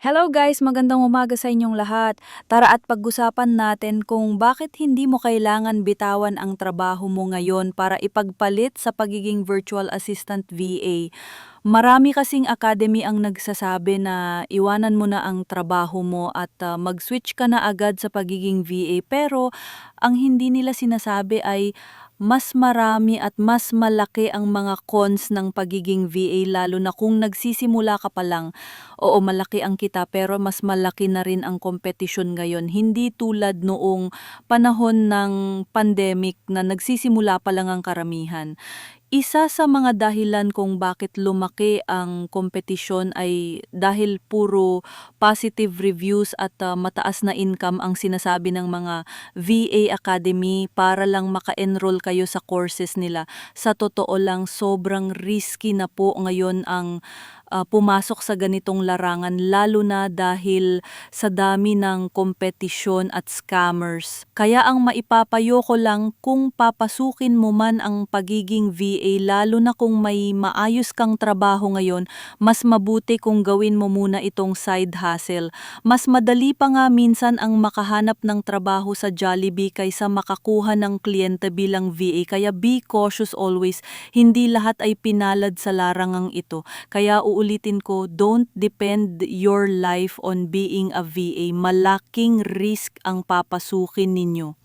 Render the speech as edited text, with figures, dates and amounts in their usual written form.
Hello guys, magandang umaga sa inyong lahat. Tara at pag-usapan natin kung bakit hindi mo kailangan bitawan ang trabaho mo ngayon para ipagpalit sa pagiging virtual assistant VA. Marami kasing academy ang nagsasabi na iwanan mo na ang trabaho mo at mag-switch ka na agad sa pagiging VA, pero ang hindi nila sinasabi ay mas marami at mas malaki ang mga cons ng pagiging VA, lalo na kung nagsisimula ka pa lang. Oo, malaki ang kita pero mas malaki na rin ang kompetisyon ngayon. Hindi tulad noong panahon ng pandemic na nagsisimula pa lang ang karamihan. Isa sa mga dahilan kung bakit lumaki ang kompetisyon ay dahil puro positive reviews at mataas na income ang sinasabi ng mga VA Academy para lang maka-enroll kayo sa courses nila. Sa totoo lang, sobrang risky na po ngayon ang pumasok sa ganitong larangan, lalo na dahil sa dami ng kompetisyon at scammers. Kaya ang maipapayo ko lang, kung papasukin mo man ang pagiging VA, lalo na kung may maayos kang trabaho ngayon, mas mabuti kung gawin mo muna itong side hustle. Mas madali pa nga minsan ang makahanap ng trabaho sa Jollibee kaysa makakuha ng kliyente bilang VA. Kaya be cautious always. Hindi lahat ay pinalad sa larangang ito. Kaya uulitin ko, don't depend your life on being a VA. Malaking risk ang papasukin ninyo.